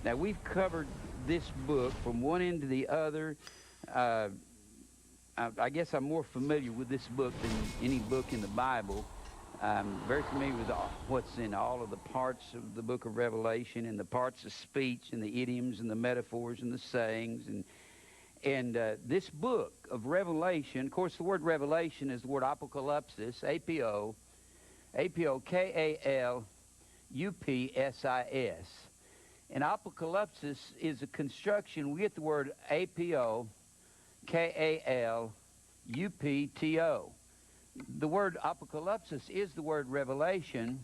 Now, we've covered this book from one end to the other. Uh, I guess I'm more familiar with this book than any book in the Bible. I'm very familiar with what's in all of the parts of the book of Revelation, and the parts of speech and the idioms and the metaphors and the sayings. And this book of Revelation, of course, the word revelation is the word apocalypsis, A-P-O-K-A-L-U-P-S-I-S. And apocalypsis is a construction. We get the word A-P-O-K-A-L-U-P-T-O. The word apocalypsis is the word revelation,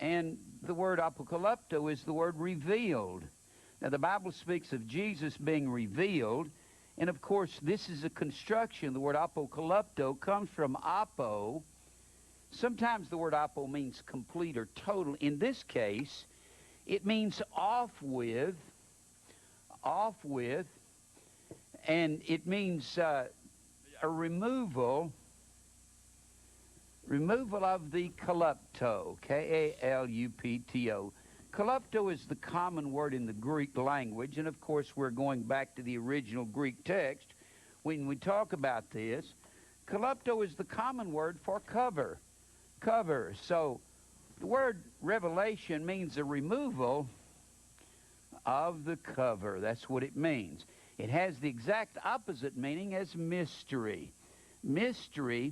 and the word apocalypto is the word revealed. Now, the Bible speaks of Jesus being revealed, and of course, this is a construction. The word apocalypto comes from apo. Sometimes the word apo means complete or total. In this case, it means off with, and it means a removal of the kalupto, K-A-L-U-P-T-O. Kalupto is the common word in the Greek language, and of course we're going back to the original Greek text when we talk about this. Kalupto is the common word for cover. So the word revelation means a removal of the cover. That's what it means. It has the exact opposite meaning as mystery. Mystery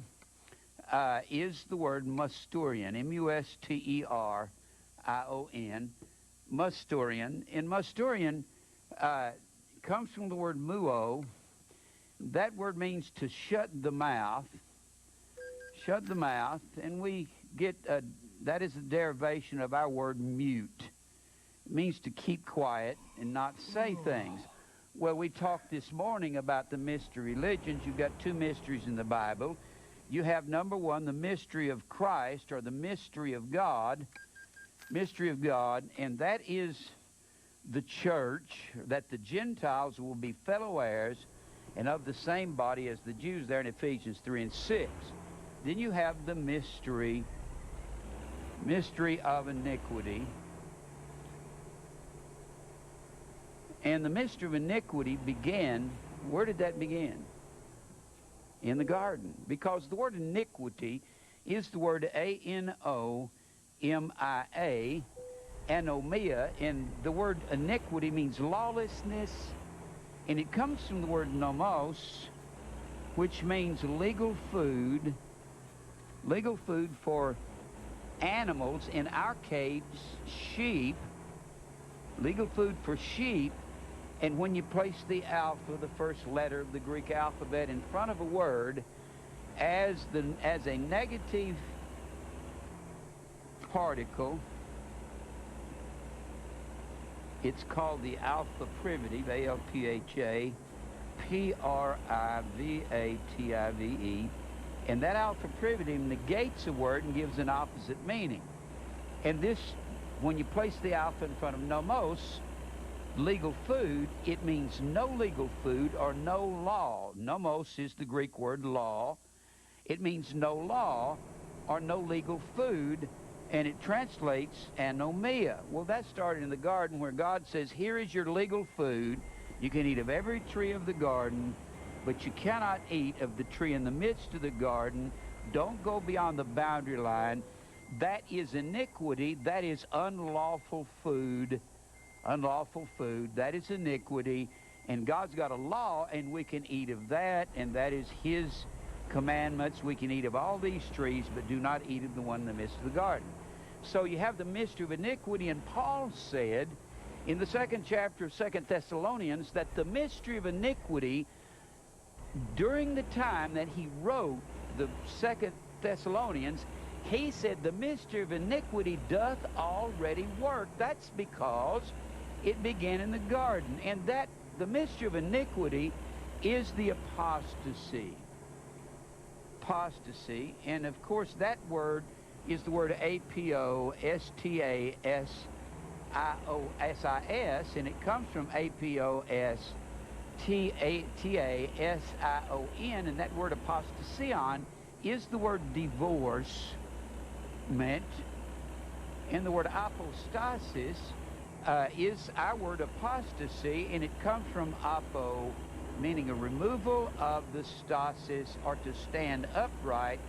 is the word mustorion, M-U-S-T-E-R-I-O-N, mustorion. And mustorion comes from the word muo. That word means to shut the mouth, and we get, that is a derivation of our word mute. It means to keep quiet and not say things. Well, we talked this morning about the mystery religions. You've got two mysteries in the Bible. You have, number one, the mystery of Christ, or the mystery of God, and that is the church, that the Gentiles will be fellow heirs and of the same body as the Jews there in Ephesians 3 and 6. Then you have the mystery of iniquity. And the mystery of iniquity began, where did that begin? In the garden. Because the word iniquity is the word A-N-O-M-I-A, anomia, and the word iniquity means lawlessness, and it comes from the word nomos, which means legal food for animals, in our case, sheep, legal food for sheep. And when you place the alpha, the first letter of the Greek alphabet, in front of a word as a negative particle, it's called the alpha privative, A-L-P-H-A, P-R-I-V-A-T-I-V-E. And that alpha privative negates a word and gives an opposite meaning. And this, when you place the alpha in front of nomos, legal food, it means no legal food or no law. Nomos is the Greek word law. It means no law or no legal food, and it translates anomia. Well, that started in the garden, where God says, here is your legal food. You can eat of every tree of the garden, but you cannot eat of the tree in the midst of the garden. Don't go beyond the boundary line. That is iniquity. That is unlawful food. Unlawful food. That is iniquity. And God's got a law, and we can eat of that, and that is His commandments. We can eat of all these trees, but do not eat of the one in the midst of the garden. So you have the mystery of iniquity, and Paul said in the 2nd chapter of 2 Thessalonians that the mystery of iniquity, during the time that he wrote the 2 Thessalonians, he said the mystery of iniquity doth already work. That's because it began in the garden, and that the mystery of iniquity is the apostasy. Apostasy, and of course that word is the word A-P-O-S-T-A-S-I-O-S-I-S, and it comes from A-P-O-S-T-A-T-A-S-I-O-N, and that word apostasion is the word divorce meant, and the word apostasis is our word apostasy, and it comes from apo, meaning a removal of the stasis, or to stand upright.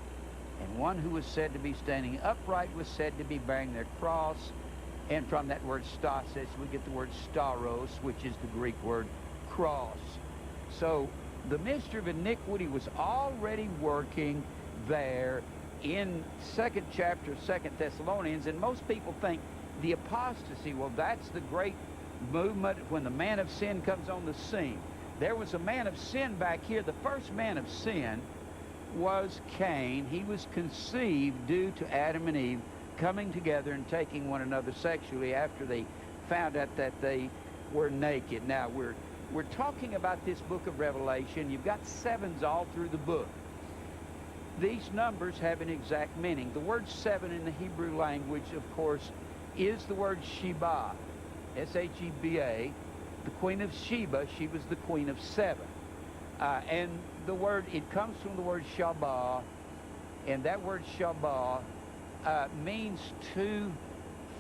And one who was said to be standing upright was said to be bearing their cross. And from that word stasis, we get the word staros, which is the Greek word cross. So the mystery of iniquity was already working there in second chapter of 2 Thessalonians. And most people think the apostasy, well, that's the great movement when the man of sin comes on the scene. There was a man of sin back here. The first man of sin was Cain. He was conceived due to Adam and Eve coming together and taking one another sexually after they found out that they were naked. Now, we're talking about this book of Revelation. You've got sevens all through the book. These numbers have an exact meaning. The word seven in the Hebrew language, of course, is the word Sheba, S-H-E-B-A. The queen of Sheba, she was the queen of seven. And the word, it comes from the word Shabbat, and that word Shabbat means to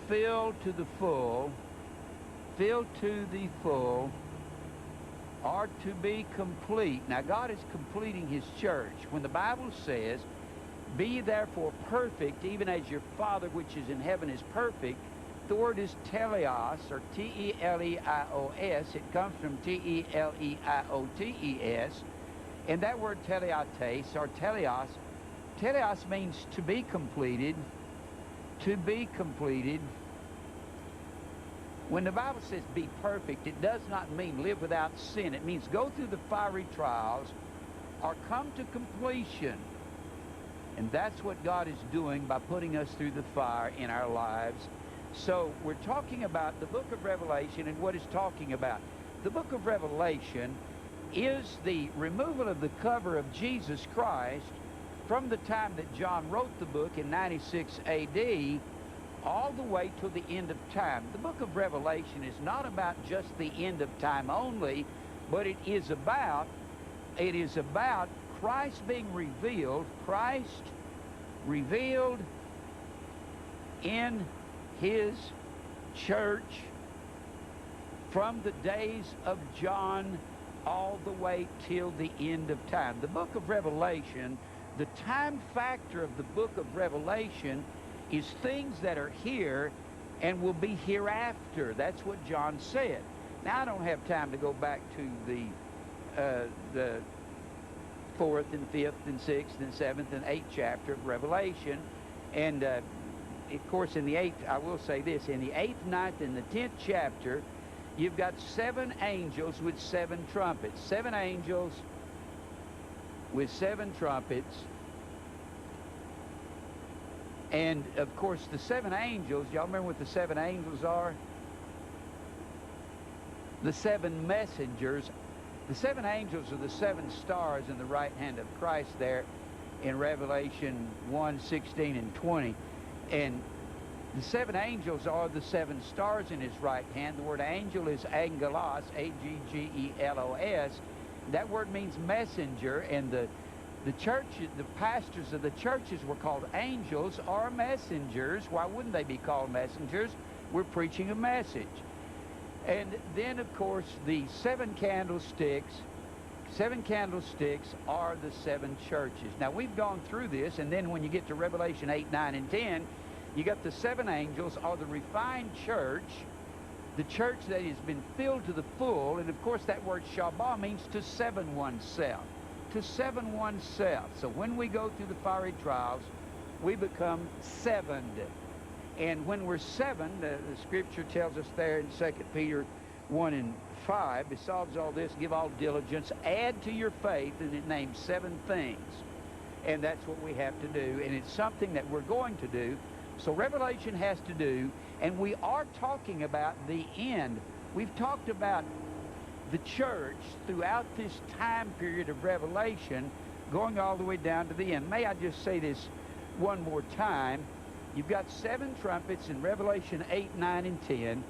fill to the full, or to be complete. Now, God is completing his church. When the Bible says, be ye therefore perfect, even as your Father which is in heaven is perfect, the word is teleos, or T-E-L-E-I-O-S. It comes from T-E-L-E-I-O-T-E-S. And that word teleotes, or teleos means to be completed, to be completed. When the Bible says be perfect, it does not mean live without sin. It means go through the fiery trials or come to completion. And that's what God is doing by putting us through the fire in our lives. So we're talking about the book of Revelation and what it's talking about. The book of Revelation is the removal of the cover of Jesus Christ from the time that John wrote the book in 96 A.D. all the way to the end of time. The book of Revelation is not about just the end of time only, but it is about Christ being revealed, Christ revealed in his church from the days of John all the way till the end of time. The book of Revelation, the time factor of the book of Revelation is things that are here and will be hereafter. That's what John said. Now, I don't have time to go back to the 4th and 5th and 6th and 7th and 8th chapter of Revelation. And of course, in the 8th, I will say this, in the 8th, 9th, and the 10th chapter, you've got 7 angels with 7 trumpets. 7 angels with 7 trumpets. And, of course, the 7 angels, y'all remember what the 7 angels are? The 7 messengers. The 7 angels are the 7 stars in the right hand of Christ there in Revelation 1, 16, and 20. And the 7 angels are the 7 stars in his right hand. The word angel is angelos, A-G-G-E-L-O-S. That word means messenger, and the church, the pastors of the churches were called angels or messengers. Why wouldn't they be called messengers? We're preaching a message. And then, of course, the 7 candlesticks are the 7 churches. Now, we've gone through this, and then when you get to Revelation 8, 9, and 10, you got the 7 angels, or the refined church, the church that has been filled to the full. And, of course, that word Shabbat means to seven oneself. To seven oneself. So when we go through the fiery trials, we become sevened. And when we're sevened, the Scripture tells us there in 2 Peter 1 and 5, besides all this, give all diligence, add to your faith, and it names 7 things. And that's what we have to do, and it's something that we're going to do. So Revelation has to do, and we are talking about the end. We've talked about the church throughout this time period of Revelation, going all the way down to the end. May I just say this one more time? You've got 7 trumpets in Revelation 8, 9, and 10,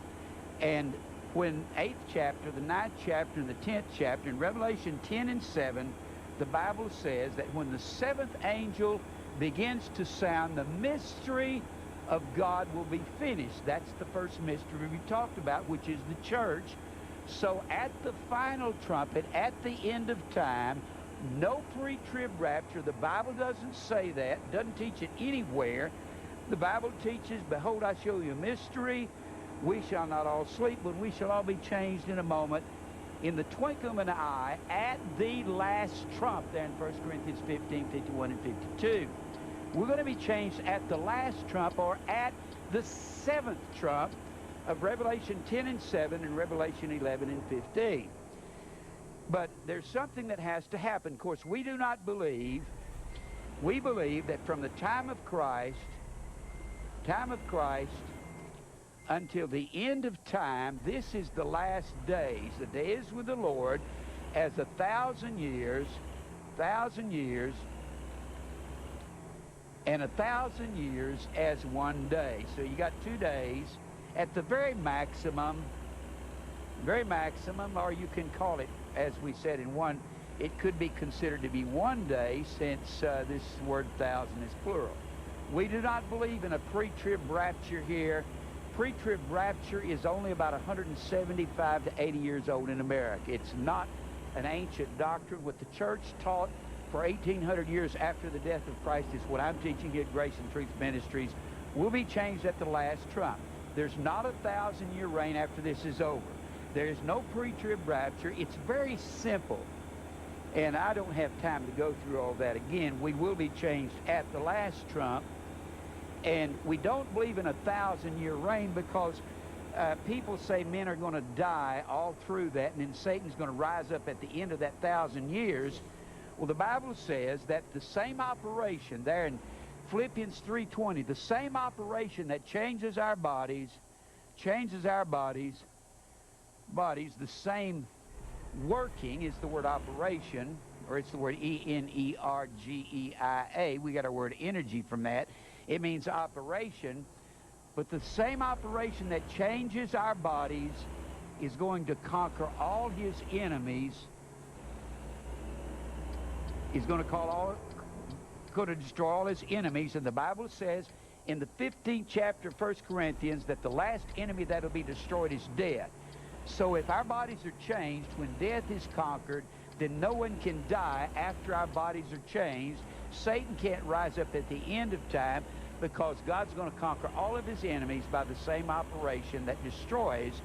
and when 8th chapter, the 9th chapter, and the 10th chapter, in Revelation 10 and 7, the Bible says that when the 7th angel begins to sound, the mystery of God will be finished. That's the first mystery we talked about, which is the church. So at the final trumpet, at the end of time, no pre-trib rapture. The Bible doesn't say that, doesn't teach it anywhere. The Bible teaches, behold, I show you a mystery. We shall not all sleep, but we shall all be changed in a moment, in the twinkling of an eye, at the last trump, there in 1 Corinthians 15, 51, and 52. We're going to be changed at the last trump, or at the seventh trump of Revelation 10 and 7 and Revelation 11 and 15. But there's something that has to happen. Of course, we believe that from the time of Christ until the end of time, this is the last days. The days with the Lord as 1,000 years, and 1,000 years as one day. So you got 2 days at the very maximum, or you can call it, as we said in one, it could be considered to be 1 day, since this word 1,000 is plural. We do not believe in a pre-trib rapture here. Pre-trib rapture is only about 175 to 80 years old in America. It's not an ancient doctrine. What the church taught for 1,800 years after the death of Christ is what I'm teaching here at Grace and Truth Ministries. Will be changed at the last trump. There's not a 1,000-year reign after this is over. There is no pre-trib rapture. It's very simple. And I don't have time to go through all that again. We will be changed at the last trump. And we don't believe in a 1,000-year reign, because people say men are going to die all through that, and then Satan's going to rise up at the end of that 1,000 years. Well, the Bible says that the same operation there in Philippians 3:20, the same operation that changes our bodies, the same working is the word operation, or it's the word E-N-E-R-G-E-I-A. We got our word energy from that. It means operation, but the same operation that changes our bodies is going to conquer all his enemies, is going to destroy all his enemies. And the Bible says in the 15th chapter of 1 Corinthians that the last enemy that will be destroyed is death. So if our bodies are changed when death is conquered, then no one can die after our bodies are changed. Satan can't rise up at the end of time, because God's going to conquer all of his enemies by the same operation that destroys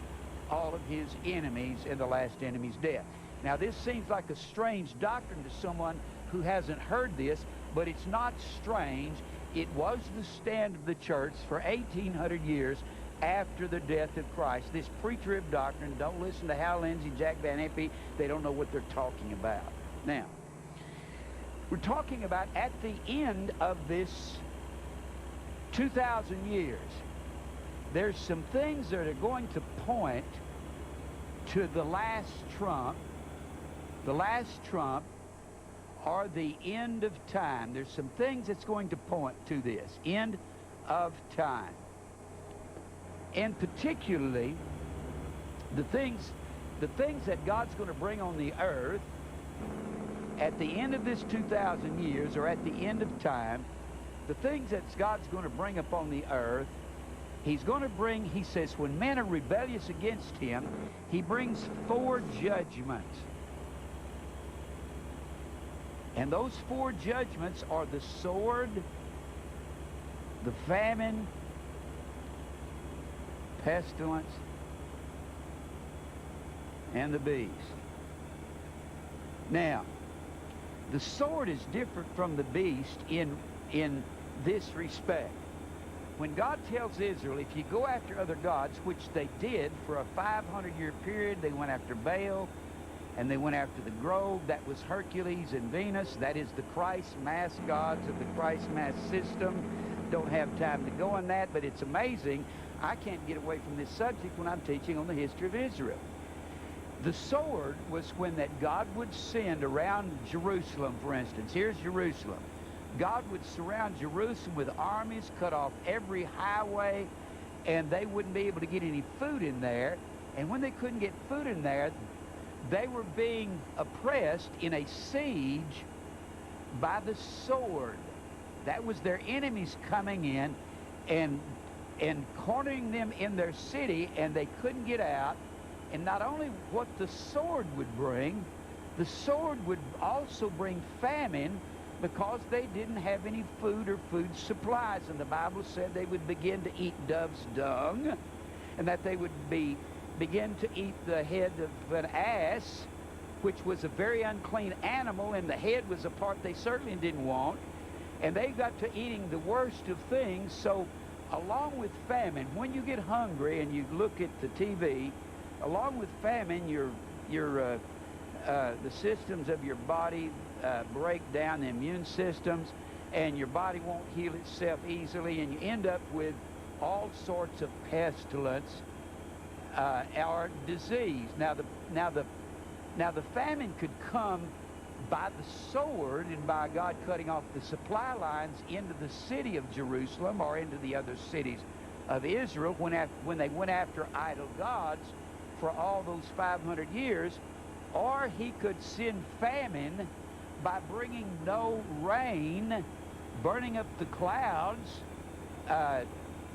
all of his enemies, and the last enemy's death. Now, this seems like a strange doctrine to someone who hasn't heard this, but it's not strange. It was the stand of the church for 1,800 years after the death of Christ. This pre-trib doctrine, don't listen to Hal Lindsey, Jack Van Impe. They don't know what they're talking about. Now, we're talking about at the end of this 2,000 years, there's some things that are going to point to the last trump, or the end of time. There's some things that's going to point to this end of time. And particularly the things that God's going to bring on the earth at the end of this 2,000 years, or at the end of time. The things that God's going to bring upon the earth, he's going to bring, he says, when men are rebellious against him, he brings 4 judgments. And those 4 judgments are the sword, the famine, pestilence, and the beast. Now, the sword is different from the beast in this respect. When God tells Israel, if you go after other gods, which they did for a 500-year period, they went after Baal, and they went after the grove. That was Hercules and Venus. That is the Christ mass gods of the Christ mass system. Don't have time to go on that, but it's amazing. I can't get away from this subject when I'm teaching on the history of Israel. The sword was when that God would send around Jerusalem, for instance. Here's Jerusalem. God would surround Jerusalem with armies, cut off every highway, and they wouldn't be able to get any food in there. And when they couldn't get food in there, they were being oppressed in a siege by the sword. That was their enemies coming in and cornering them in their city, and they couldn't get out. And not only what the sword would bring, the sword would also bring famine, because they didn't have any food or food supplies. And the Bible said they would begin to eat dove's dung, and that they would begin to eat the head of an ass, which was a very unclean animal, and the head was a part they certainly didn't want. And they got to eating the worst of things. So along with famine, when you get hungry and you look at the TV, along with famine, the systems of your body break down, the immune systems, and your body won't heal itself easily, and you end up with all sorts of pestilence or disease. Now the famine could come by the sword and by God cutting off the supply lines into the city of Jerusalem or into the other cities of Israel when they went after idol gods for all those 500 years. Or he could send famine by bringing no rain, burning up the clouds.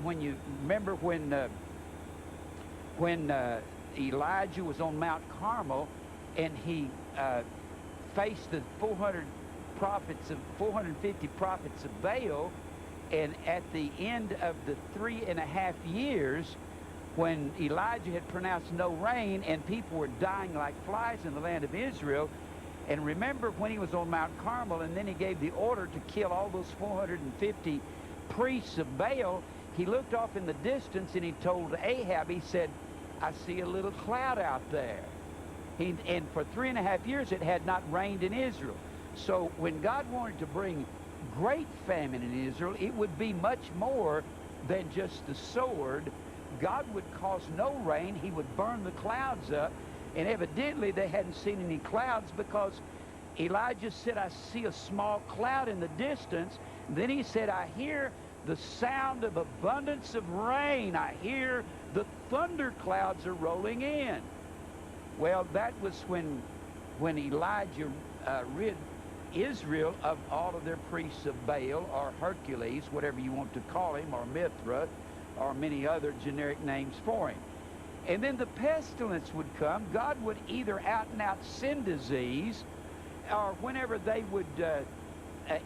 When you remember when Elijah was on Mount Carmel and he faced the 450 prophets of Baal, and at the end of the 3.5 years, when Elijah had pronounced no rain and people were dying like flies in the land of Israel. And remember when he was on Mount Carmel, and then he gave the order to kill all those 450 priests of Baal, he looked off in the distance and he told Ahab, he said, "I see a little cloud out there." And for 3.5 years it had not rained in Israel. So when God wanted to bring great famine in Israel, it would be much more than just the sword. God would cause no rain. He would burn the clouds up. And evidently they hadn't seen any clouds, because Elijah said, "I see a small cloud in the distance." And then he said, "I hear the sound of abundance of rain. I hear the thunder clouds are rolling in." Well, that was when Elijah rid Israel of all of their priests of Baal, or Hercules, whatever you want to call him, or Mithra, or many other generic names for him. And then the pestilence would come. God would either out and out send disease, or whenever they would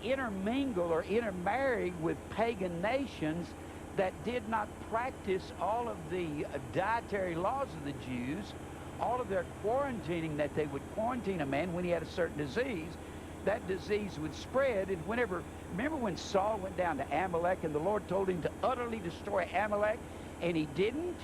intermingle or intermarry with pagan nations that did not practice all of the dietary laws of the Jews, all of their quarantining, that they would quarantine a man when he had a certain disease, that disease would spread. And remember when Saul went down to Amalek and the Lord told him to utterly destroy Amalek, and he didn't?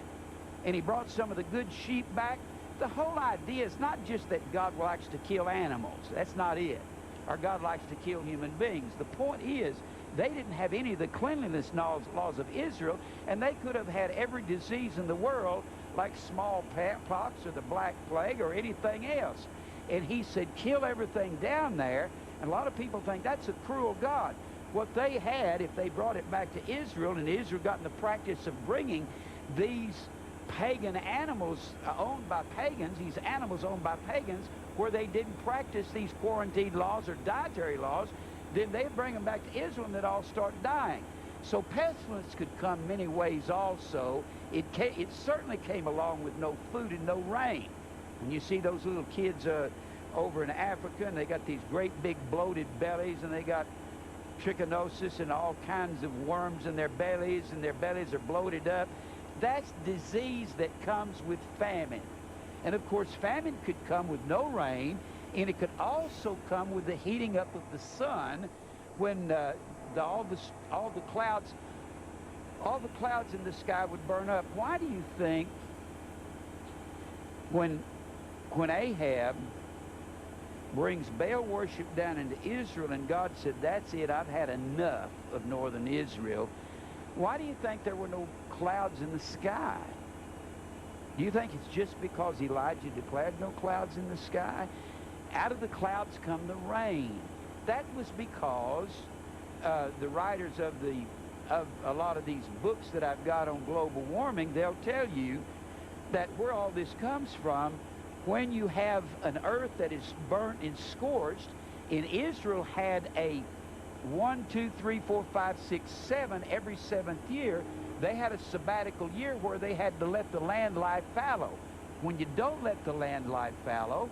And he brought some of the good sheep back. The whole idea is not just that God likes to kill animals. That's not it. Or God likes to kill human beings. The point is, they didn't have any of the cleanliness laws of Israel, and they could have had every disease in the world, like smallpox or the Black Plague or anything else. And he said, kill everything down there. And a lot of people think that's a cruel God. What they had, if they brought it back to Israel, and Israel got in the practice of bringing these pagan animals owned by pagans, these animals owned by pagans, where they didn't practice these quarantine laws or dietary laws, then they'd bring them back to Israel and they'd all start dying. So pestilence could come many ways also. It certainly came along with no food and no rain. When you see those little kids over in Africa, and they got these great big bloated bellies, and they got trichinosis and all kinds of worms in their bellies, and their bellies are bloated up, that's disease that comes with famine. And of course, famine could come with no rain, and it could also come with the heating up of the sun, when all the clouds in the sky would burn up. Why do you think when Ahab brings Baal worship down into Israel, and God said, "That's it, I've had enough of northern Israel," why do you think there were no clouds in the sky? Do you think it's just because Elijah declared no clouds in the sky? Out of the clouds come the rain. That was because the writers of a lot of these books that I've got on global warming, they'll tell you that where all this comes from, when you have an earth that is burnt and scorched, and Israel had a 1, 2, 3, 4, 5, 6, 7, every 7th year, they had a sabbatical year where they had to let the land lie fallow. When you don't let the land lie fallow,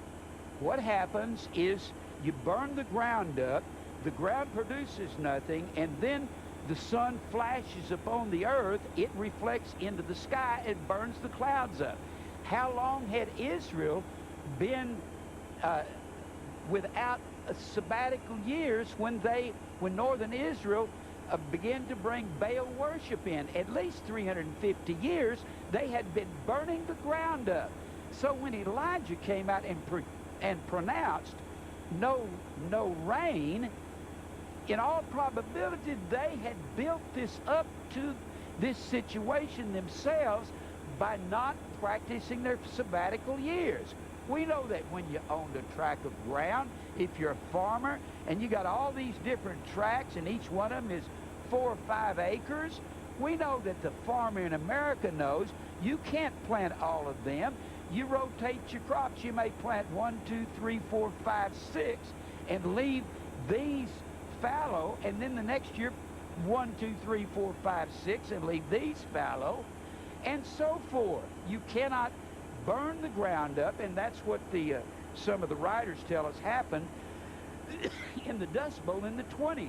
what happens is you burn the ground up, the ground produces nothing, and then the sun flashes upon the earth, it reflects into the sky, it burns the clouds up. How long had Israel been without sabbatical years when northern Israel began to bring Baal worship in? At least 350 years they had been burning the ground up. So when Elijah came out and pronounced no rain, in all probability they had built this up to this situation themselves by not practicing their sabbatical years. We know that when you owned a tract of ground, if you're a farmer and you got all these different tracts and each one of them is 4 or 5 acres, we know that the farmer in America knows you can't plant all of them. You rotate your crops. You may plant 1, 2, 3, 4, 5, 6 and leave these fallow, and then the next year 1, 2, 3, 4, 5, 6 and leave these fallow, and so forth. You cannot burn the ground up, and that's what some of the writers tell us happened in the Dust Bowl in the 20s.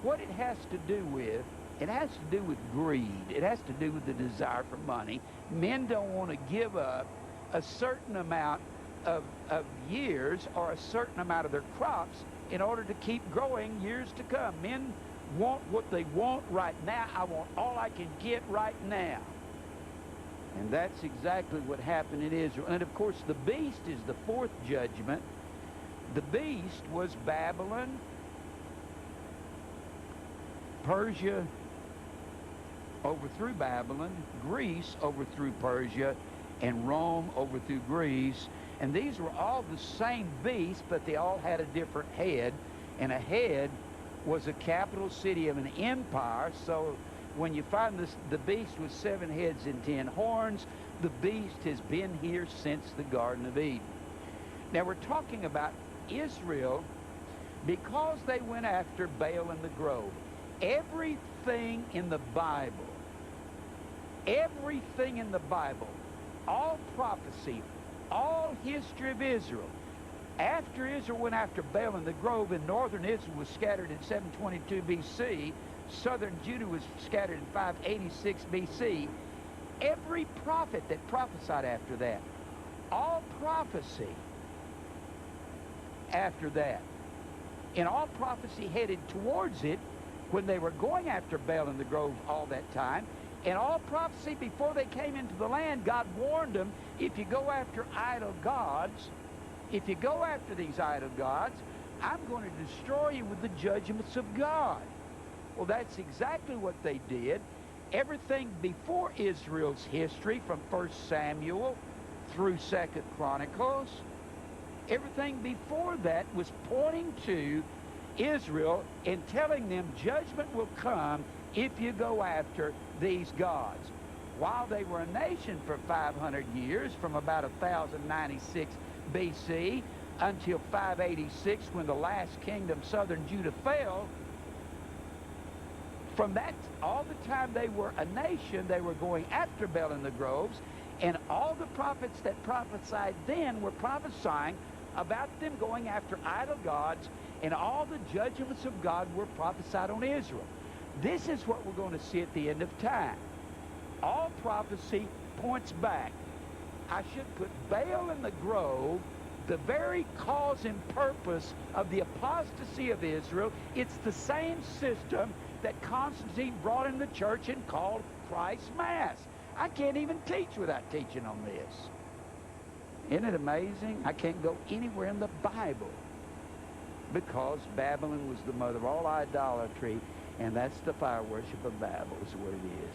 What it has to do with, it has to do with greed. It has to do with the desire for money. Men don't want to give up a certain amount of years or a certain amount of their crops in order to keep growing years to come. Men want what they want right now. I want all I can get right now. And that's exactly what happened in Israel. And of course, the beast is the 4th judgment. The beast was Babylon, Persia overthrew Babylon, Greece overthrew Persia, and Rome overthrew Greece. And these were all the same beast, but they all had a different head. And a head was a capital city of an empire. So when you find the beast with 7 heads and 10 horns, the beast has been here since the Garden of Eden. Now we're talking about Israel because they went after Baal in the grove. Everything in the Bible, all prophecy, all history of Israel, after Israel went after Baal in the grove and northern Israel was scattered in 722 BC, southern Judah was scattered in 586 BC, every prophet that prophesied after that, all prophecy after that, and all prophecy headed towards it when they were going after Baal in the grove all that time, and all prophecy before they came into the land, God warned them, if you go after idol gods, if you go after these idol gods, I'm going to destroy you with the judgments of God. Well, that's exactly what they did. Everything before Israel's history, from 1 Samuel through 2 Chronicles, everything before that was pointing to Israel and telling them judgment will come if you go after these gods. While they were a nation for 500 years, from about 1096 BC until 586, when the last kingdom, southern Judah, fell, from that, all the time they were a nation, they were going after Baal in the groves, and all the prophets that prophesied then were prophesying about them going after idol gods, and all the judgments of God were prophesied on Israel. This is what we're going to see at the end of time. All prophecy points back. I should put Baal in the grove, the very cause and purpose of the apostasy of Israel. It's the same system that Constantine brought in the church and called Christ's Mass. I can't even teach without teaching on this. Isn't it amazing? I can't go anywhere in the Bible because Babylon was the mother of all idolatry, and that's the fire worship of Babel is what it is.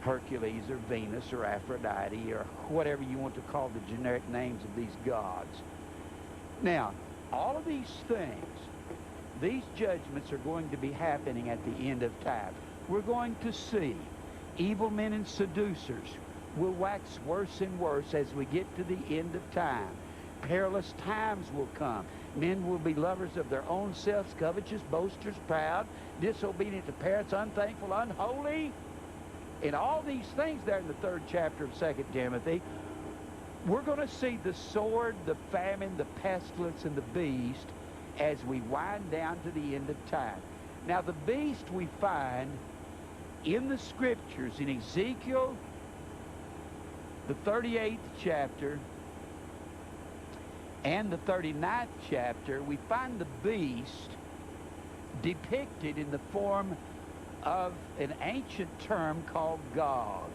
Hercules or Venus or Aphrodite or whatever you want to call the generic names of these gods. Now, all of these things, these judgments are going to be happening at the end of time. We're going to see evil men and seducers will wax worse and worse as we get to the end of time. Perilous times will come. Men will be lovers of their own selves, covetous, boasters, proud, disobedient to parents, unthankful, unholy. And all these things there in the 3rd chapter of 2 Timothy, we're going to see the sword, the famine, the pestilence, and the beast as we wind down to the end of time. Now, the beast we find in the Scriptures, in Ezekiel, the 38th chapter, and the 39th chapter, we find the beast depicted in the form of an ancient term called Gog.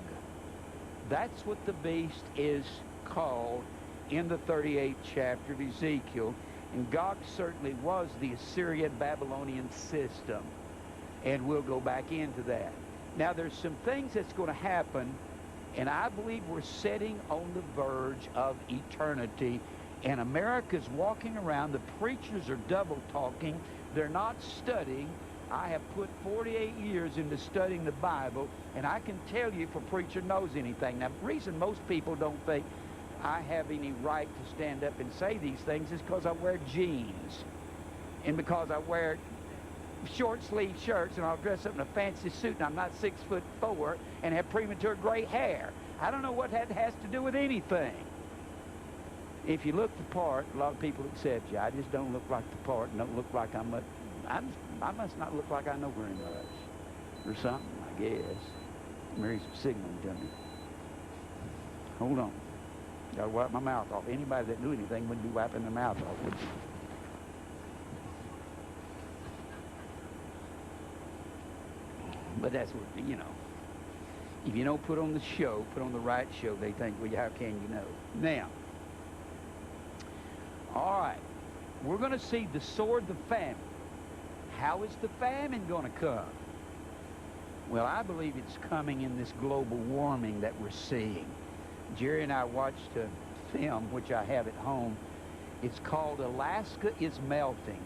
That's what the beast is called in the 38th chapter of Ezekiel. And Gog certainly was the Assyrian-Babylonian system. And we'll go back into that. Now, there's some things that's going to happen, and I believe we're sitting on the verge of eternity. And America's walking around. The preachers are double talking. They're not studying. I have put 48 years into studying the Bible, and I can tell you if a preacher knows anything. Now, the reason most people don't think I have any right to stand up and say these things is because I wear jeans, and because I wear short-sleeve shirts, and I'll dress up in a fancy suit, and I'm not 6'4", and have premature gray hair. I don't know what that has to do with anything. If you look the part, a lot of people accept you. I just don't look like the part and don't look like I must not look like I know very much. Or something, I guess. Mary's signaling to me. Hold on. Gotta wipe my mouth off. Anybody that knew anything wouldn't be wiping their mouth off, would you? But that's what, you know. If you don't put on the show, put on the right show, they think, well, how can you know? Now, all right, we're going to see the sword, the famine. How is the famine going to come? Well, I believe it's coming in this global warming that we're seeing. Jerry and I watched a film, which I have at home. It's called Alaska is Melting.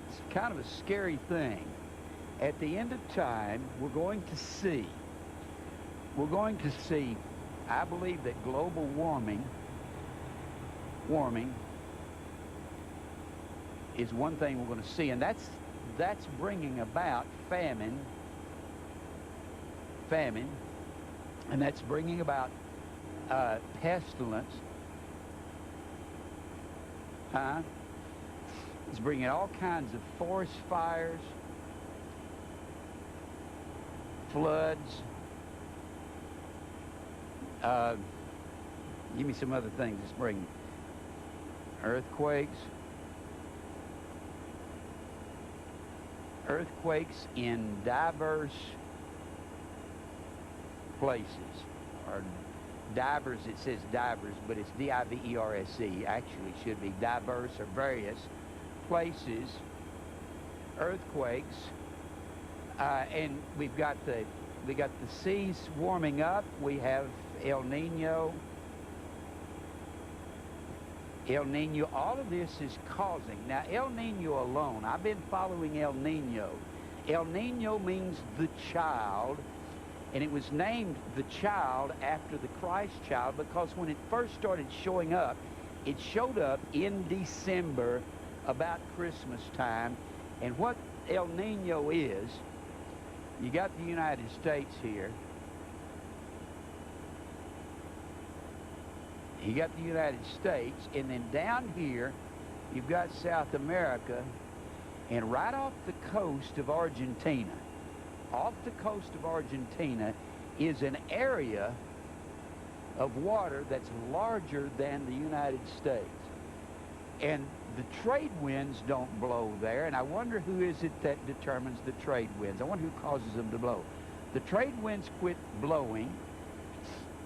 It's kind of a scary thing. At the end of time, we're going to see, I believe that global warming is one thing we're going to see, and that's bringing about famine, and that's bringing about pestilence. It's bringing all kinds of forest fires, floods. Give me some other things it's bringing. Earthquakes in diverse places, or divers, it says divers, but it's D-I-V-E-R-S-E. Actually, it should be diverse or various places, earthquakes, and we got the seas warming up. We have El Nino. All of this is causing. Now, El Nino alone, I've been following El Nino. El Nino means the child, and it was named the child after the Christ child because when it first started showing up, it showed up in December about Christmas time. And what El Nino is, you got the United States here. You got the United States, and then down here, you've got South America, and right off the coast of Argentina, is an area of water that's larger than the United States. And the trade winds don't blow there, and I wonder who is it that determines the trade winds. I wonder who causes them to blow. The trade winds quit blowing,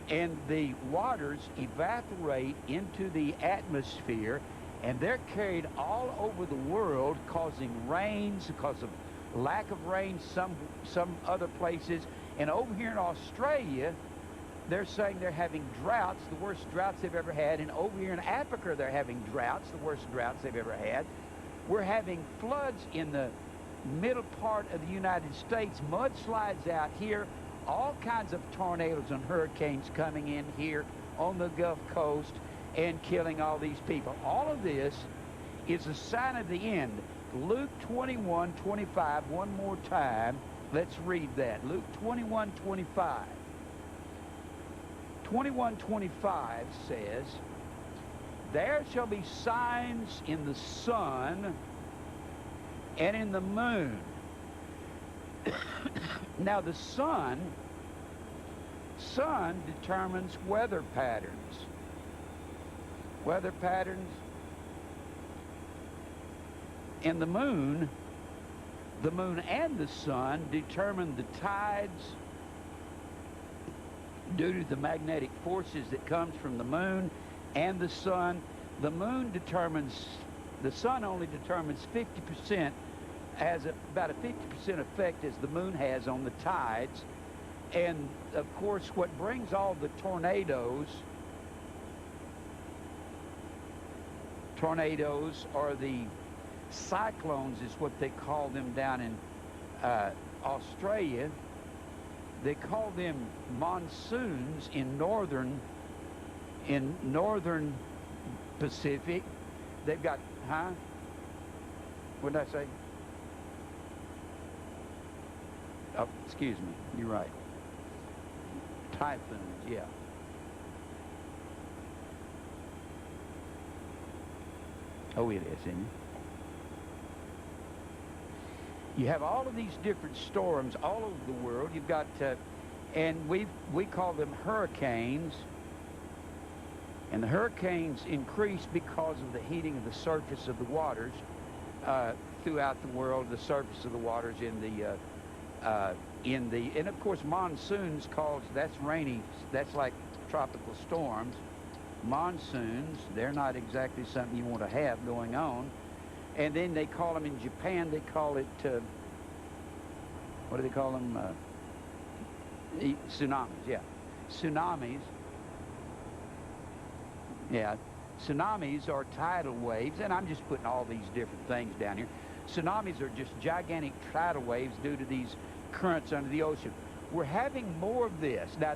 and the waters evaporate into the atmosphere, and they're carried all over the world, causing rains because of lack of rain some other places. And over here in Australia, they're saying they're having droughts, the worst droughts they've ever had. And over here in Africa, they're having droughts, the worst droughts they've ever had. We're having floods in the middle part of the United States, mudslides out here, all kinds of tornadoes and hurricanes coming in here on the Gulf Coast. and killing all these people. All of this is a sign of the end. Luke 21:25, one more time. Let's read that. Luke 21:25. 21:25 says, there shall be signs in the sun and in the moon. Now the sun determines weather patterns. Weather patterns. And the moon and the sun determine the tides due to the magnetic forces that comes from the moon and the sun. The sun only determines 50%, has about a 50% effect as the moon has on the tides. And of course, what brings all the tornadoes are the cyclones, is what they call them down in Australia. They call them monsoons in northern Pacific. They've got, what did I say? Oh, excuse me, you're right. Typhoons, yeah. Oh, it is, isn't it? You have all of these different storms all over the world. You've got, and we call them hurricanes. And the hurricanes increase because of the heating of the surface of the waters throughout the world. The surface of the waters and of course monsoons that's rainy. That's like tropical storms. Monsoons, they're not exactly something you want to have going on. And then they call them, in Japan, they call it, what do they call them? Tsunamis, yeah. Tsunamis. Yeah, tsunamis are tidal waves, and I'm just putting all these different things down here. Tsunamis are just gigantic tidal waves due to these currents under the ocean. We're having more of this. Now,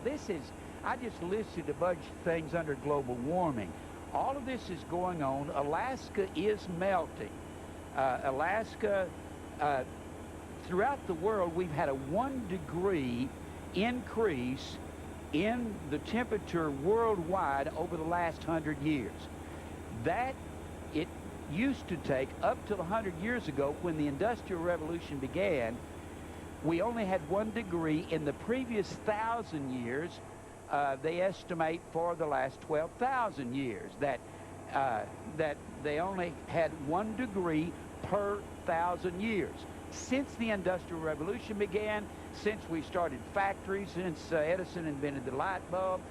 I just listed a bunch of things under global warming. All of this is going on. Alaska is melting. Alaska, throughout the world, we've had a 1 degree increase in the temperature worldwide over the last 100 years. That, it used to take up to 100 years ago, when the Industrial Revolution began, we only had 1 degree. In the previous 1,000 years, they estimate for the last 12,000 years that they only had 1 degree per 1,000 years. Since the Industrial Revolution began, since we started factories, since Edison invented the light bulb,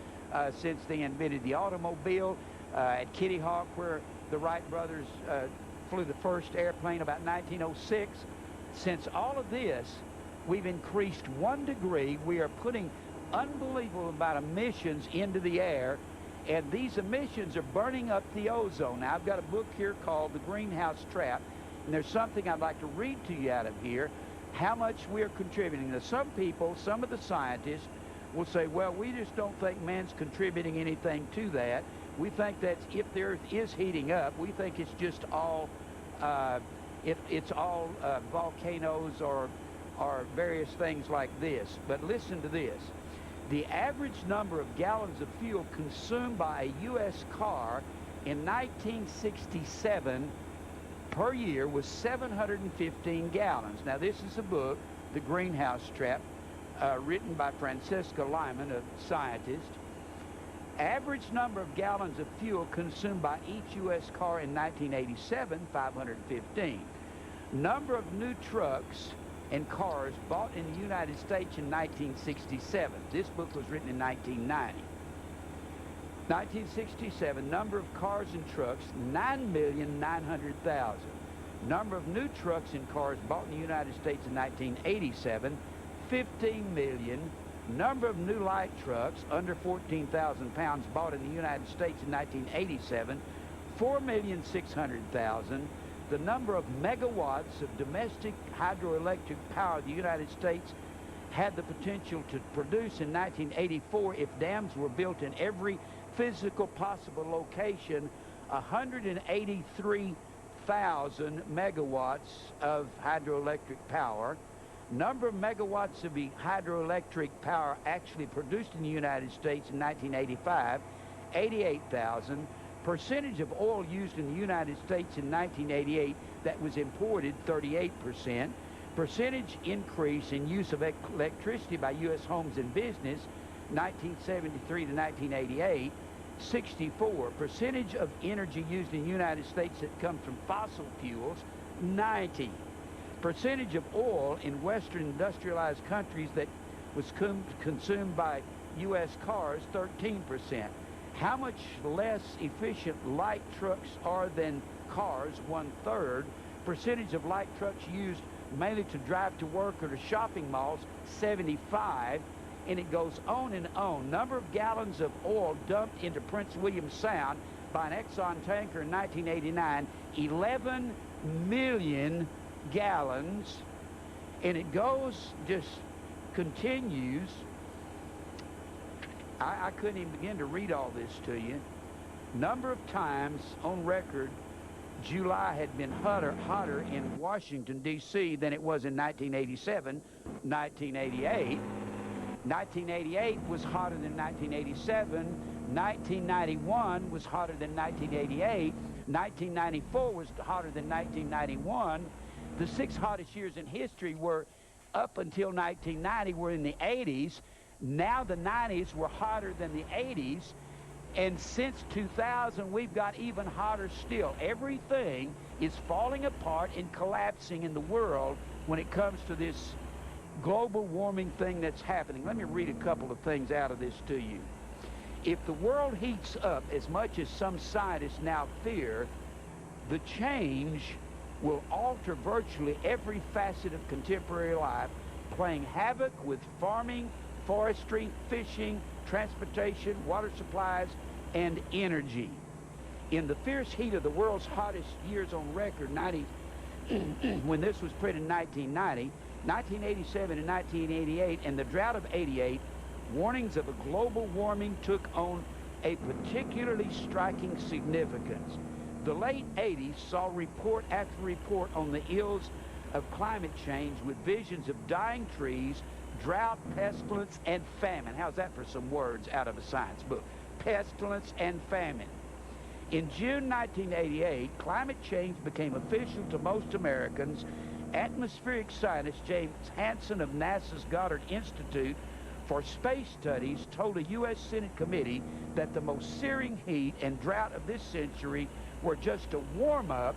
since they invented the automobile at Kitty Hawk, where the Wright brothers flew the first airplane about 1906, since all of this, we've increased 1 degree. We are putting unbelievable amount of emissions into the air, and these emissions are burning up the ozone. Now, I've got a book here called The Greenhouse Trap, and there's something I'd like to read to you out of here, how much we're contributing. Now, some people, some of the scientists will say, well, we just don't think man's contributing anything to that. We think that if the earth is heating up, we think it's just all, it's all volcanoes or various things like this. But listen to this. The average number of gallons of fuel consumed by a U.S. car in 1967 per year was 715 gallons. Now, this is a book, The Greenhouse Trap, written by Francesca Lyman, a scientist. Average number of gallons of fuel consumed by each U.S. car in 1987, 515. Number of new trucks and cars bought in the United States in 1967. This book was written in 1990. 1967, number of cars and trucks, 9,900,000. Number of new trucks and cars bought in the United States in 1987, 15 million. Number of new light trucks under 14,000 pounds bought in the United States in 1987, 4,600,000. The number of megawatts of domestic hydroelectric power the United States had the potential to produce in 1984 if dams were built in every physical possible location, 183,000 megawatts of hydroelectric power. Number of megawatts of the hydroelectric power actually produced in the United States in 1985, 88,000. Percentage of oil used in the United States in 1988 that was imported, 38%. Percentage increase in use of electricity by U.S. homes and business, 1973 to 1988, 64. Percentage of energy used in the United States that comes from fossil fuels, 90. Percentage of oil in Western industrialized countries that was consumed by U.S. cars, 13%. How much less efficient light trucks are than cars, 1/3. Percentage of light trucks used mainly to drive to work or to shopping malls, 75. And it goes on and on. Number of gallons of oil dumped into Prince William Sound by an Exxon tanker in 1989, 11 million gallons. And it goes, just continues. I couldn't even begin to read all this to you. Number of times on record, July had been hotter in Washington, D.C. than it was in 1987, 1988. 1988 was hotter than 1987. 1991 was hotter than 1988. 1994 was hotter than 1991. The 6 hottest years in history were up until 1990 were in the 80s. Now the 90s were hotter than the 80s. And since 2000, we've got even hotter still. Everything is falling apart and collapsing in the world when it comes to this global warming thing that's happening. Let me read a couple of things out of this to you. If the world heats up as much as some scientists now fear, the change will alter virtually every facet of contemporary life, playing havoc with farming, forestry, fishing, transportation, water supplies, and energy. In the fierce heat of the world's hottest years on record, when this was printed in 1990, 1987 and 1988, and the drought of 88, warnings of a global warming took on a particularly striking significance. The late 80s saw report after report on the ills of climate change with visions of dying trees, drought, pestilence, and famine. How's that for some words out of a science book? Pestilence and famine. In June 1988, climate change became official to most Americans. Atmospheric scientist James Hansen of NASA's Goddard Institute for Space Studies told a U.S. Senate committee that the most searing heat and drought of this century were just a warm-up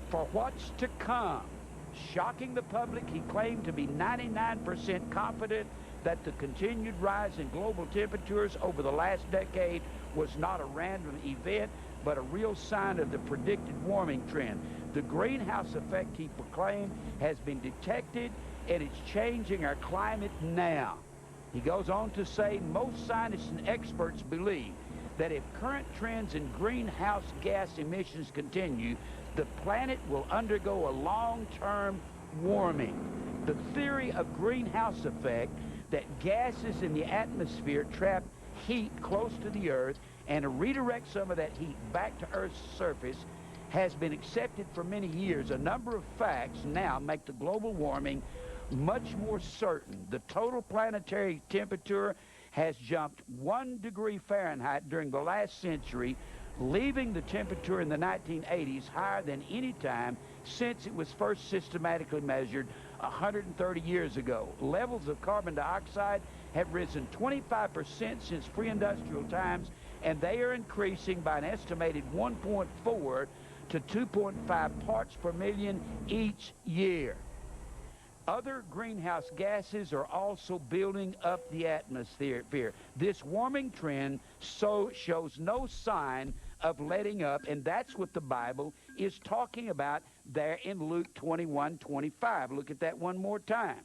for what's to come. Shocking the public, he claimed to be 99% confident that the continued rise in global temperatures over the last decade was not a random event, but a real sign of the predicted warming trend. The greenhouse effect, he proclaimed, has been detected, and it's changing our climate now. He goes on to say most scientists and experts believe that if current trends in greenhouse gas emissions continue, the planet will undergo a long-term warming. The theory of greenhouse effect, that gases in the atmosphere trap heat close to the Earth and redirect some of that heat back to Earth's surface, has been accepted for many years. A number of facts now make the global warming much more certain. The total planetary temperature has jumped 1 degree Fahrenheit during the last century, leaving the temperature in the 1980s higher than any time since it was first systematically measured 130 years ago. Levels of carbon dioxide have risen 25% since pre-industrial times, and they are increasing by an estimated 1.4 to 2.5 parts per million each year. Other greenhouse gases are also building up the atmosphere. This warming trend shows no sign of letting up, and that's what the Bible is talking about there in Luke 21:25. Look at that one more time.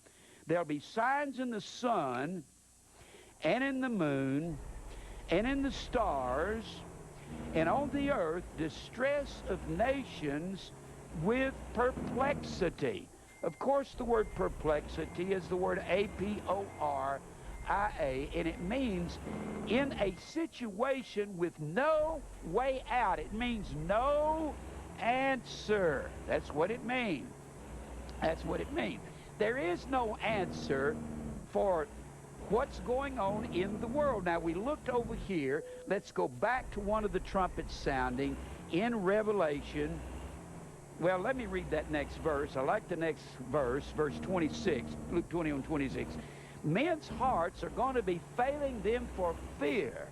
There'll be signs in the sun and in the moon and in the stars, and on the earth distress of nations with perplexity. Of course, the word perplexity is the word A-P-O-R, IA, and it means in a situation with no way out. It means no answer. That's what it means. That's what it means. There is no answer for what's going on in the world. Now, we looked over here. Let's go back to one of the trumpets sounding in Revelation. Well, let me read that next verse. I like the next verse, verse 26, Luke 21:26. Men's hearts are going to be failing them for fear,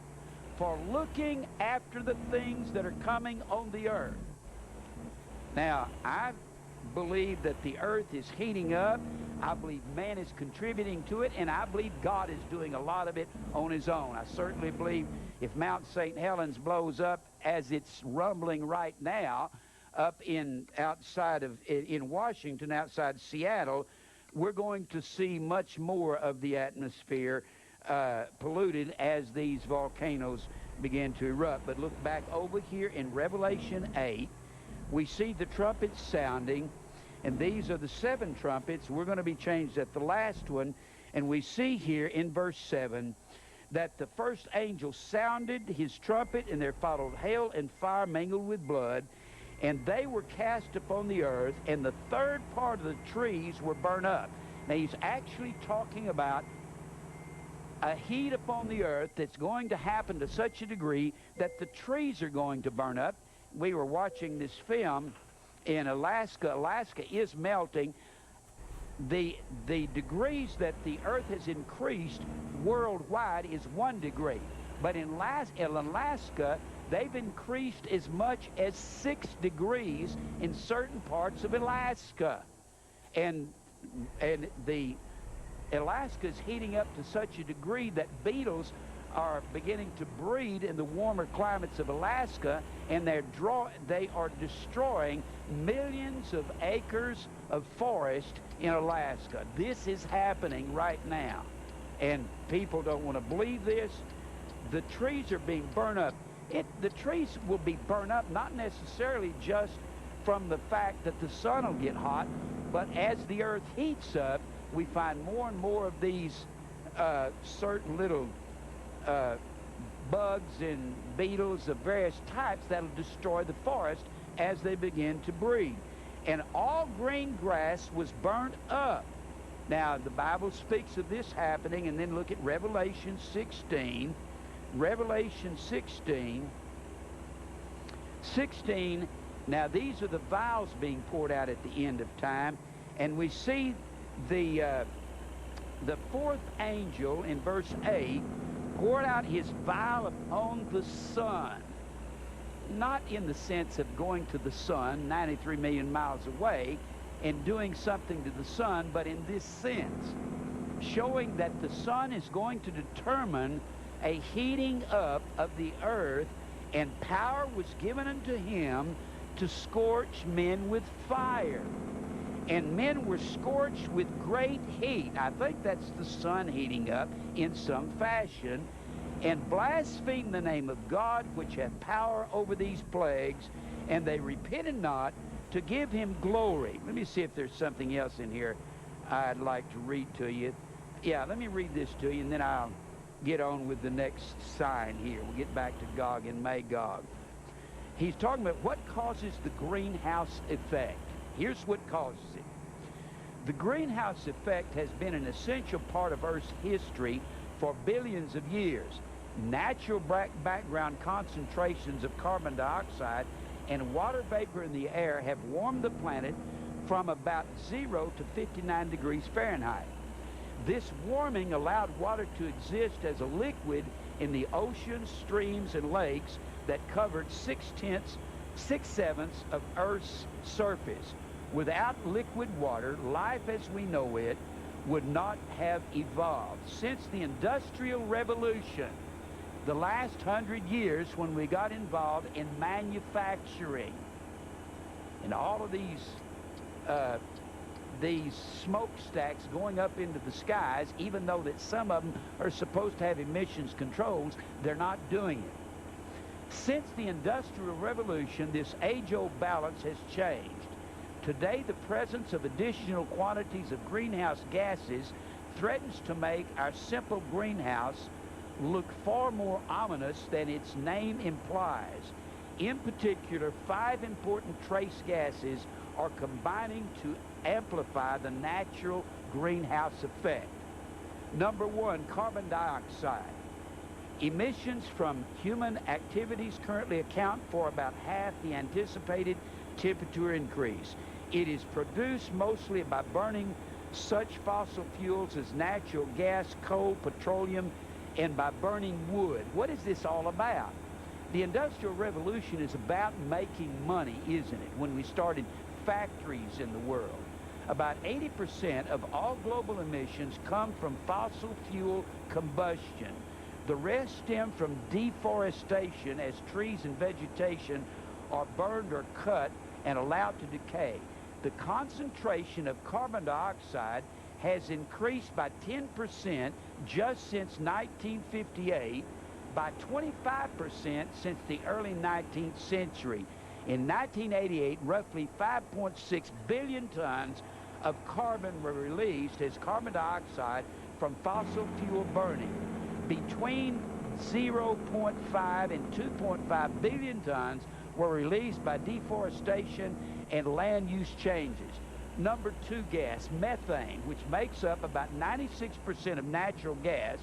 for looking after the things that are coming on the earth. Now, I believe that the earth is heating up. I believe man is contributing to it, and I believe God is doing a lot of it on his own. I certainly believe if Mount St. Helens blows up as it's rumbling right now up in Washington, outside Seattle, we're going to see much more of the atmosphere polluted as these volcanoes begin to erupt. But look back over here in Revelation 8. We see the trumpets sounding, and these are the 7 trumpets. We're going to be changed at the last one, and we see here in verse 7 that the first angel sounded his trumpet, and there followed hail and fire mingled with blood, and they were cast upon the earth, and the third part of the trees were burned up. Now, he's actually talking about a heat upon the earth that's going to happen to such a degree that the trees are going to burn up. We were watching this film in Alaska. Alaska is melting. The degrees that the earth has increased worldwide is 1 degree. But in Alaska, they've increased as much as 6 degrees in certain parts of Alaska. And the Alaska is heating up to such a degree that beetles are beginning to breed in the warmer climates of Alaska, and they are destroying millions of acres of forest in Alaska. This is happening right now, and people don't want to believe this. The trees are being burned up. The trees will be burned up not necessarily just from the fact that the sun will get hot, but as the earth heats up, we find more and more of these certain little bugs and beetles of various types that'll destroy the forest as they begin to breed. And all green grass was burnt up. Now, the Bible speaks of this happening, and then look at Revelation 16. Revelation 16. Now, these are the vials being poured out at the end of time, and we see the 4th angel in verse 8 poured out his vial upon the sun. Not in the sense of going to the sun 93 million miles away and doing something to the sun, but in this sense, showing that the sun is going to determine a heating up of the earth, and power was given unto him to scorch men with fire. And men were scorched with great heat. I think that's the sun heating up in some fashion, and blasphemed the name of God, which hath power over these plagues, and they repented not to give him glory. Let me see if there's something else in here I'd like to read to you. Yeah, let me read this to you, and then I'll get on with the next sign here. We'll get back to Gog and Magog. He's talking about what causes the greenhouse effect. Here's what causes it. The greenhouse effect has been an essential part of Earth's history for billions of years. Natural background concentrations of carbon dioxide and water vapor in the air have warmed the planet from about 0 to 59 degrees Fahrenheit. This warming allowed water to exist as a liquid in the oceans, streams, and lakes that covered 6/7 of Earth's surface. Without liquid water, life as we know it would not have evolved. Since the Industrial Revolution, the last 100 years when we got involved in manufacturing, and all of these smokestacks going up into the skies, even though that some of them are supposed to have emissions controls, they're not doing it. Since the Industrial Revolution, this age-old balance has changed. Today, the presence of additional quantities of greenhouse gases threatens to make our simple greenhouse look far more ominous than its name implies. In particular, 5 important trace gases are combining to amplify the natural greenhouse effect. Number 1, carbon dioxide. Emissions from human activities currently account for about half the anticipated temperature increase. It is produced mostly by burning such fossil fuels as natural gas, coal, petroleum, and by burning wood. What is this all about? The Industrial Revolution is about making money, isn't it? When we started factories in the world. About 80% of all global emissions come from fossil fuel combustion. The rest stem from deforestation as trees and vegetation are burned or cut and allowed to decay. The concentration of carbon dioxide has increased by 10% just since 1958, by 25% since the early 19th century. In 1988, roughly 5.6 billion tons of carbon were released as carbon dioxide from fossil fuel burning. Between 0.5 and 2.5 billion tons were released by deforestation and land use changes. Number 2 gas, methane, which makes up about 96% of natural gas,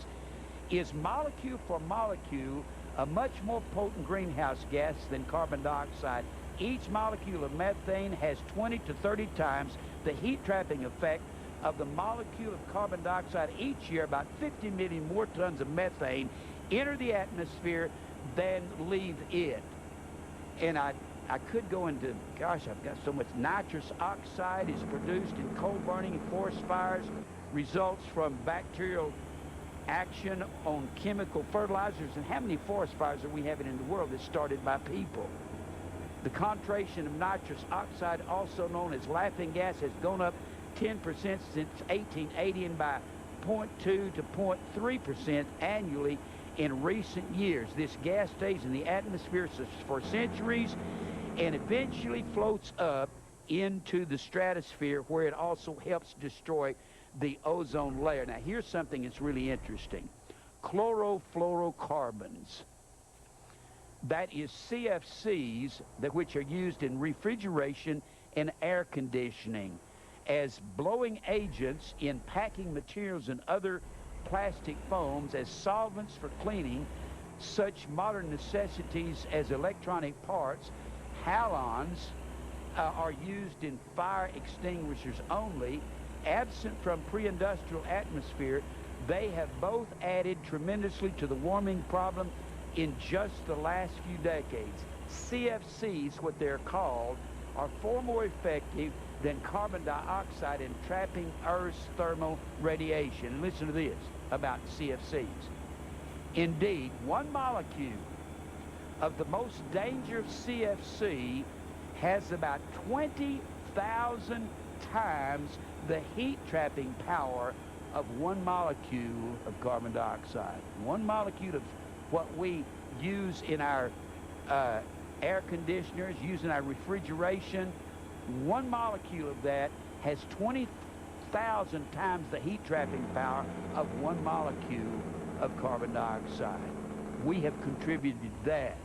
is molecule for molecule a much more potent greenhouse gas than carbon dioxide. Each molecule of methane has 20 to 30 times the heat-trapping effect of the molecule of carbon dioxide. Each year, about 50 million more tons of methane enter the atmosphere than leave it. And I could go into, gosh, I've got so much. Nitrous oxide is produced in coal burning and forest fires, results from bacterial action on chemical fertilizers. And how many forest fires are we having in the world that's started by people? The concentration of nitrous oxide, also known as laughing gas, has gone up 10% since 1880 and by 0.2 to 0.3% annually in recent years. This gas stays in the atmosphere for centuries and eventually floats up into the stratosphere, where it also helps destroy the ozone layer. Now, here's something that's really interesting. Chlorofluorocarbons. That is CFCs, which are used in refrigeration and air conditioning, as blowing agents in packing materials and other plastic foams, as solvents for cleaning such modern necessities as electronic parts. Halons are used in fire extinguishers only. Absent from pre-industrial atmosphere, they have both added tremendously to the warming problem in just the last few decades. CFCs, what they're called, are far more effective than carbon dioxide in trapping Earth's thermal radiation. And listen to this about CFCs. Indeed, one molecule of the most dangerous CFC has about 20,000 times the heat-trapping power of one molecule of carbon dioxide. One molecule of what we use in our air conditioners, use in our refrigeration, one molecule of that has 20,000 times the heat-trapping power of one molecule of carbon dioxide. We have contributed to that.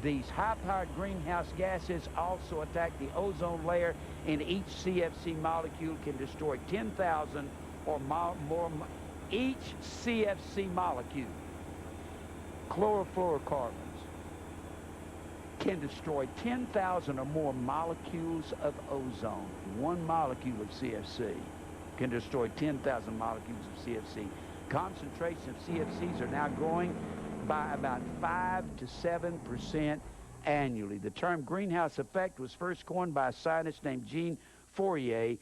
These high-powered greenhouse gases also attack the ozone layer, and each CFC molecule can destroy 10,000 or more. Each CFC molecule, chlorofluorocarbons, can destroy 10,000 or more molecules of ozone. One molecule of CFC can destroy 10,000 molecules of CFC. Concentration of CFCs are now growing by about 5 to 7% annually. The term greenhouse effect was first coined by a scientist named Jean Fourier